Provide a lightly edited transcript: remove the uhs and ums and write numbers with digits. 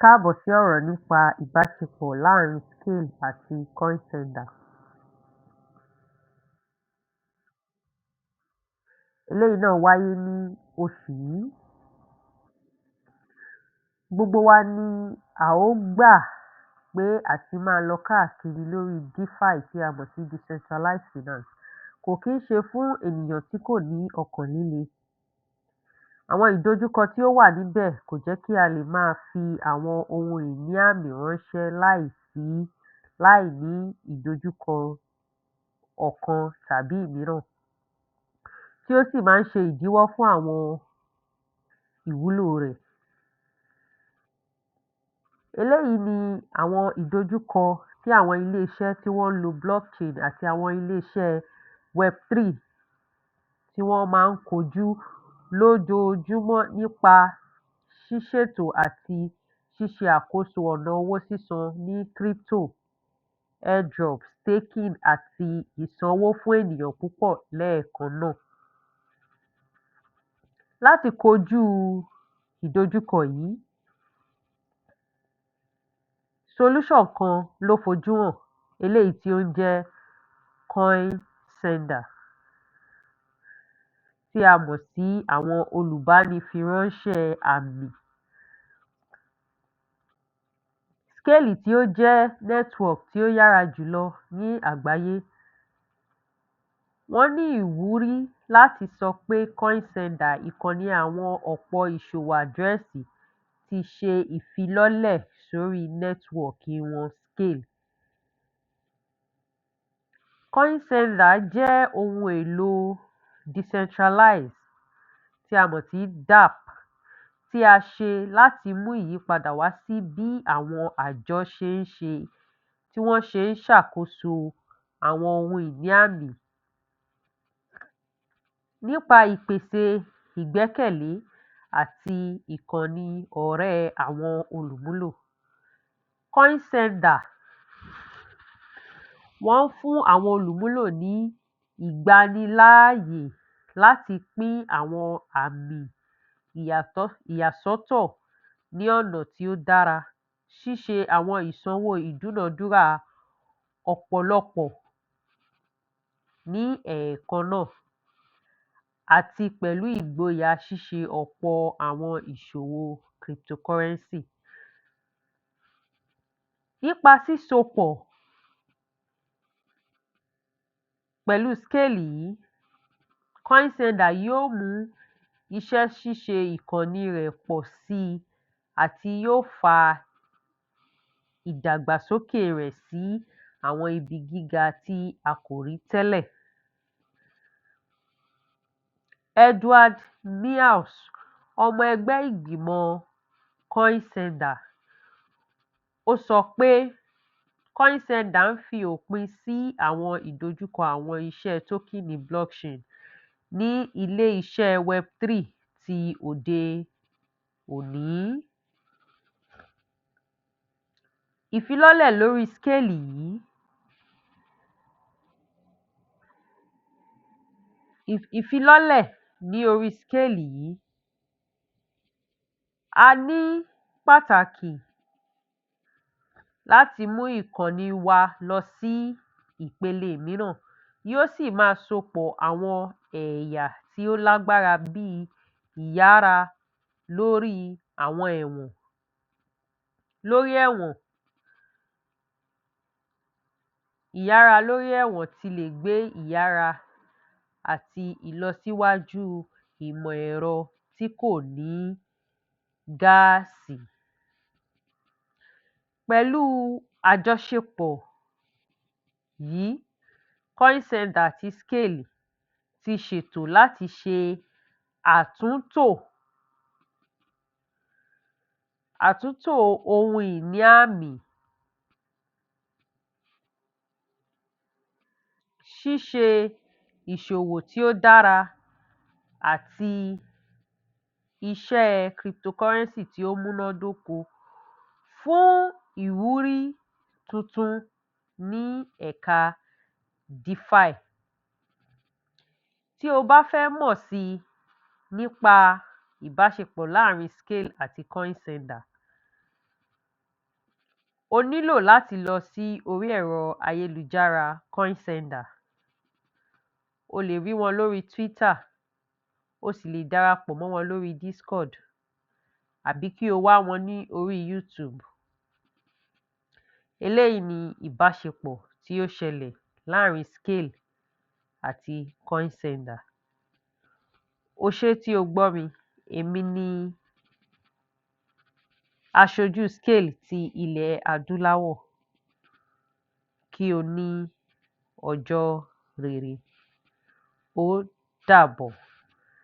Káàbọ̀ sí ọ̀rọ̀ nípa ìbáṣepọ̀ láàrin SKALE àti CoinSender. Eléyìí náà wáyé ní oṣù yìí. Gbogbo wa ni a ó gbà pé àti máa lọ káàkiri lórí DeFi tí a mọ̀ sí Decentralized Finance kò kí ń ṣe fún ènìyàn tí kò ní ọkàn líle. Àwọn ìdojúkọ tí ó wà níbẹ̀ kò jẹ́ kí a lè máa fi àwọn ohun ìní àmì ránṣẹ́ láì ní ìdojúkọ ọ̀kan tàbí ìmíràn, tí ó sì máa ń ṣe ìdíwọ́ fún àwọn ìwúlò rẹ̀. Eléyìí ni àwọn ìdojúkọ tí àwọn ilé-iṣẹ́ tí wọ́n ń lo blockchain àti àwọn ilé-iṣẹ́ Web3 tí wọ́n máa ń kojú lójoojúmọ́ nípa ṣíṣètò àti ṣíṣe àkóso ọ̀nà owó sísan ní crypto, airdrop, staking àti ìsanwó fún ènìyàn púpọ̀ lẹ́ẹ̀kan náà. Láti kojú ìdojúkọ yìí, solution kan ló fojú hàn, eléyìí tí ó ń jẹ́ CoinSender, tí a mọ̀ sí àwọn olùbánifiránṣẹ́ àmì. SKALE tí ó jẹ́ network tí ó yára jùlọ ní àgbáyé, wọ́n ní ìwúrí láti sọ pé CoinSender, ìkànnì àwọn ọ̀pọ̀ ìṣòwò àdírẹ́sì, ti ṣe ìfilọ́lẹ̀ sórí nẹ́tíwọ́ọ̀kì wọn SKALE. CoinSender jẹ́ ohun èlò decentralized tí a mọ̀ sí dApp tí a ṣe láti mú ìyípadà wá sí bí àwọn àjọ tí wọ́n ṣe ń ṣàkóso àwọn ohun ìní àmì. Nípa ìpèsè ìgbẹ́kẹ̀lé àti ìkànnì ọ̀rẹ́ àwọn olùmúlò, CoinSender wọ́n ń fún àwọn olùmúlò ní ìgbaniláàyè láti pín àwọn àmì ìyàsọ́tọ̀ ní ọ̀nà tí ó dára, ṣíṣe àwọn ìsanwó ìdúnàdúrà ọ̀pọ̀lọpọ̀ ní ẹ̀ẹ̀kan náà, àti pẹ̀lú ìgboyà ṣíṣe ọ̀pọ̀ àwọn ìṣòwò cryptocurrency. Nípa sísopọ̀ pẹ̀lú SKALE yìí, CoinSender yóò mú iṣẹ́ ṣíṣe ìkànnì rẹ̀ pọ̀ sí i àti yóò fa ìdàgbàsókè rẹ̀ sí àwọn ibi gíga tí a kò rí tẹ́lẹ̀. Edward Mills, ọmọ ẹgbẹ́ ìgbìmọ̀ CoinSender, ó sọ pé CoinSender ń fi òpin sí àwọn ìdojúkọ àwọn iṣẹ́ tókìnì blockchain ní ilé-iṣẹ́ Web3 ti òde òní. Ìfilọ́lẹ̀ lórí SKALE yìí, ìfilọ́lẹ̀ ní orí SKALE yìí, a ní pàtàkì láti mú ìkànnì wa lọ sí ìpele mìíràn, yóò sì máa sopọ̀ àwọn ẹ̀yà tí ó lágbára bíi ìyára lórí ẹ̀wọ̀n. Ìyára lórí ẹ̀wọ̀n ti lè gbé ìyára àti ìlọsíwájú ìmọ̀ ẹ̀rọ tí kò ní gáàsì. Pẹ̀lú àjọṣepọ̀ yìí, CoinSender àti SKALE ti ṣètò láti ṣe àtúntò ohun ìní àmì, ṣíṣe ìṣòwò tí ó dára àti iṣẹ́ cryptocurrency tí ó múnádóko fún ìwúrí tuntun ní ẹ̀ka DeFi. Tí o bá fẹ́ mọ̀ sí i nípa ìbáṣepọ̀ láàrin SKALE àti CoinSender, O nílò láti lọ sí orí ẹ̀rọ ayélujára CoinSender. O lè rí wọn lórí Twitter, o sì lè darapọ̀ mọ́ wọn lórí Discord àbí kí o wá wọn ní orí YouTube. Eléyìí ni ìbáṣepọ̀ tí ó ṣẹlẹ̀ láàrin SKALE àti CoinSender. O ṣé tí o gbọ́ mi, èmi ni aṣojú SKALE ti ilẹ̀ adúláwọ̀. Kí o ní ọjọ́ rere. Ó dàbọ̀.